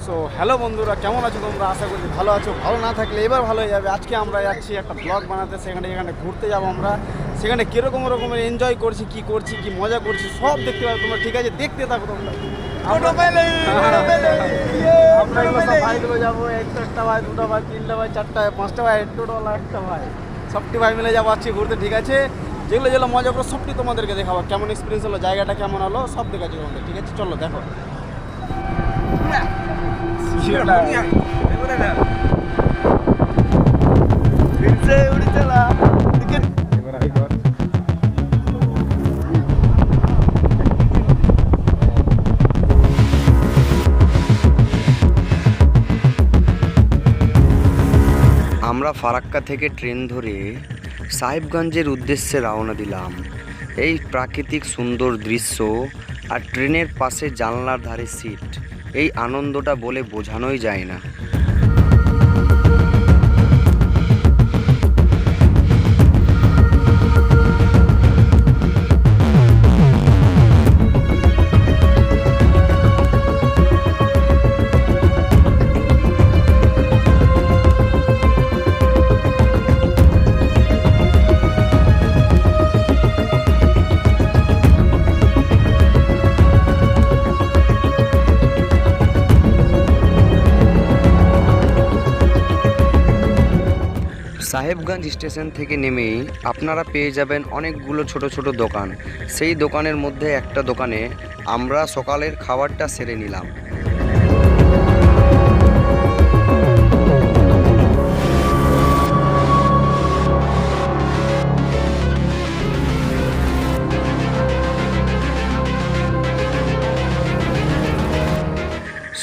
So hello বন্ধুরা, কেমন আছো তোমরা? আশা করি ভালো আছো। ভালো না থাকলে এবার ভালো হয়ে যাবে। আজকে আমরা যাচ্ছি একটা ব্লগ বানাতে, সেখানে ঘুরতে যাবো আমরা। সেখানে কীরকম রকমের এনজয় করছি, কি মজা করছি সব দেখতে পাবে তোমরা। ঠিক আছে, দেখতে থাকো তোমরা। আমরা এগুলো সব ভাইগুলো যাবো, একটা ভাই, দুটো ভাই, তিনটা ভাই, চারটা ভাই, পাঁচটা ভাই, টোটাল একটা ভাই, সবটি ভাই মিলে যাবো আজকে ঘুরতে। ঠিক আছে, যেগুলো মজা করো সবটি তোমাদেরকে দেখাবো। কেমন এক্সপিরিয়েন্স হলো, জায়গাটা কেমন হলো সব দেখাচ্ছি তোমাদের। ঠিক আছে, চলো দেখো। আমরা ফারাক্কা থেকে ট্রেন ধরে সাহেবগঞ্জের উদ্দেশ্যে রওনা দিলাম। এই প্রাকৃতিক সুন্দর দৃশ্য আর ট্রেনের পাশে জানলার ধারে সিট, এই আনন্দটা বলে বোঝানোই যায় না। সাহেবগঞ্জ স্টেশন থেকে নেমেই আপনারা পেয়ে যাবেন অনেকগুলো ছোট ছোট দোকান। সেই দোকানের মধ্যে একটা দোকানে আমরা সকালের খাবারটা সেরে নিলাম।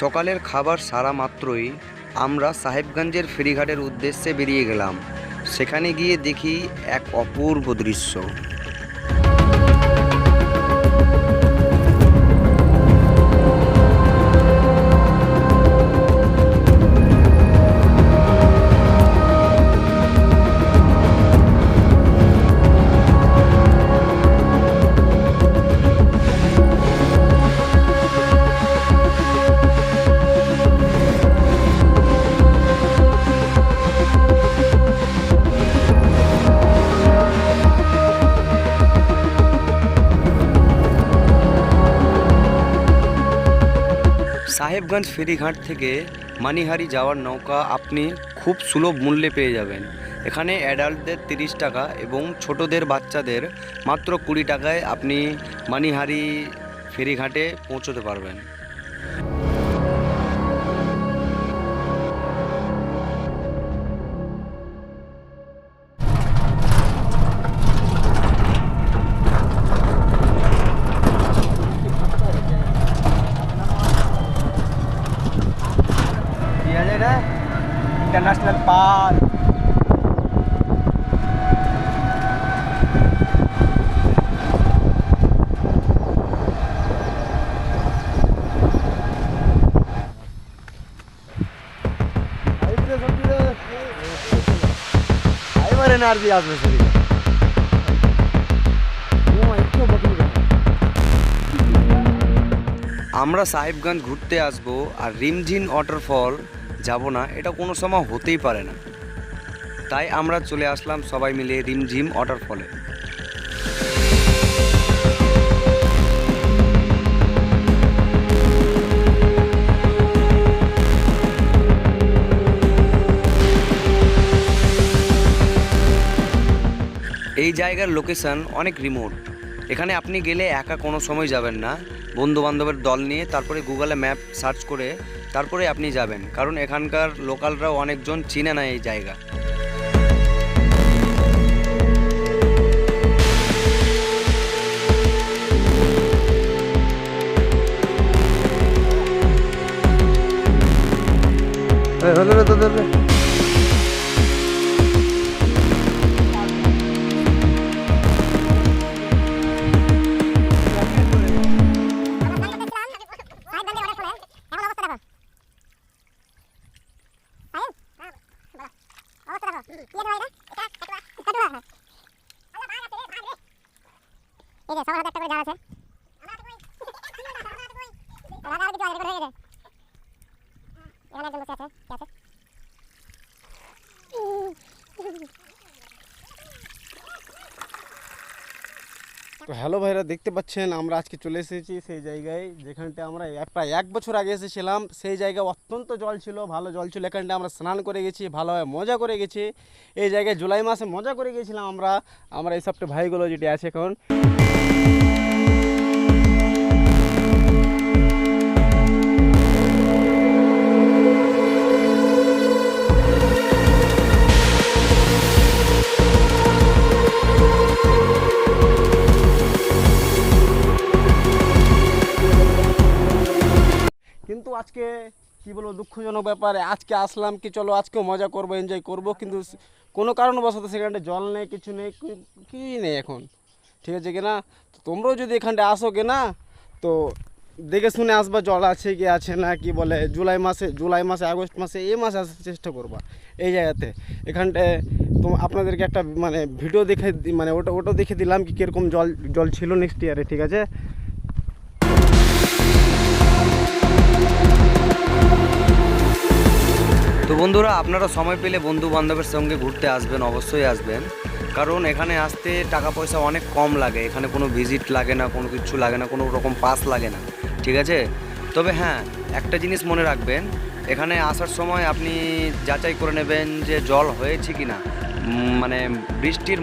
সকালের খাবার সারা মাত্রই আমরা সাহেবগঞ্জের ফেরিঘাটের উদ্দেশ্যে বেরিয়ে গেলাম। সেখানে গিয়ে দেখি এক অপূর্ব দৃশ্য। সাহেবগঞ্জ ফেরিঘাট থেকে মানিহারি যাওয়ার নৌকা আপনি খুব সুলভ মূল্যে পেয়ে যাবেন। এখানে অ্যাডাল্টদের 30 টাকা এবং ছোটদের বাচ্চাদের মাত্র 20 টাকায় আপনি মানিহারি ফেরিঘাটে পৌঁছতে পারবেন। इंटरनेशनल पार्क আমরা সাহেবগঞ্জ ঘুরতে আসবো আর রিমঝিম ওয়াটারফল যাব না, এটা কোনো সময় হতেই পারে না। তাই আমরা চলে আসলাম সবাই মিলে রিমঝিম ওয়াটারফলে। এই জায়গার লোকেশন অনেক রিমোট। এখানে আপনি গেলে একা কোনো সময় যাবেন না, বন্ধু বান্ধবের দল নিয়ে তারপরে গুগলে ম্যাপ সার্চ করে তারপরে আপনি যাবেন, কারণ এখানকার লোকালরাও অনেকজন চিনে না এই জায়গা। এই যে সবার হাতে একটা করে জাল আছে। এখানে একজন বসে আছে, কে আছে? তো হ্যালো ভাইরা, দেখতে পাচ্ছেন আমরা আজকে চলে এসেছি সেই জায়গায় যেখানটা আমরা প্রায় 1 বছর আগে এসেছিলাম। সেই জায়গায় অত্যন্ত জল ছিল, ভালো জল ছিল। এখানটা আমরা স্নান করে গেছি, ভালোভাবে মজা করে গেছি। এই জায়গায় জুলাই মাসে মজা করে গেছিলাম আমরা এই সবটা ভাইগুলো যেটি আছে এখন। কিন্তু আজকে কি বলবো, দুঃখজনক ব্যাপার, আজকে আসলাম কি চলো আজকেও মজা করবো, এনজয় করব, কিন্তু কোনো কারণবশত সেখানটা জল নেই, কিছু নেই, কিছুই নেই এখন। ঠিক আছে কিনা? তো তোমরাও যদি এখানটা আসো কিনা তো দেখে শুনে আসবা জল আছে কি আছে না, কি বলে জুলাই মাসে আগস্ট মাসে এই মাসে আসার চেষ্টা করবা এই জায়গাতে। এখানটায় তো আপনাদেরকে একটা মানে ভিডিও দেখে মানে ওটা দেখে দিলাম কি কীরকম জল ছিল নেক্সট ইয়ারে। ঠিক আছে? তো বন্ধুরা, আপনারা সময় পেলে বন্ধু বান্ধবের সঙ্গে ঘুরতে আসবেন, অবশ্যই আসবেন। কারণ এখানে আসতে টাকা পয়সা অনেক কম লাগে। এখানে কোনো ভিজিট লাগে না, কোনো কিছু লাগে না, কোনো রকম পাস লাগে না। ঠিক আছে? তবে হ্যাঁ, একটা জিনিস মনে রাখবেন, এখানে আসার সময় আপনি যাচাই করে নেবেন যে জল হয়েছে কি না। মানে বৃষ্টির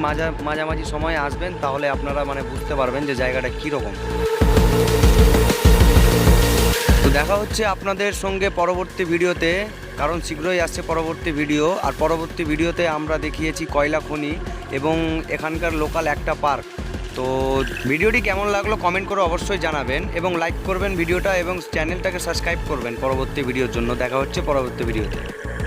মাঝামাঝি সময় আসবেন, তাহলে আপনারা মানে বুঝতে পারবেন যে জায়গাটা কীরকম। তো দেখা হচ্ছে আপনাদের সঙ্গে পরবর্তী ভিডিওতে, কারণ শীঘ্রই আসছে পরবর্তী ভিডিও। আর পরবর্তী ভিডিওতে আমরা দেখিয়েছি কয়লা খনি এবং এখানকার লোকাল একটা পার্ক। তো ভিডিওটি কেমন লাগলো কমেন্ট করে অবশ্যই জানাবেন এবং লাইক করবেন ভিডিওটা এবং চ্যানেলটাকে সাবস্ক্রাইব করবেন পরবর্তী ভিডিওর জন্য। দেখা হচ্ছে পরবর্তী ভিডিওতে।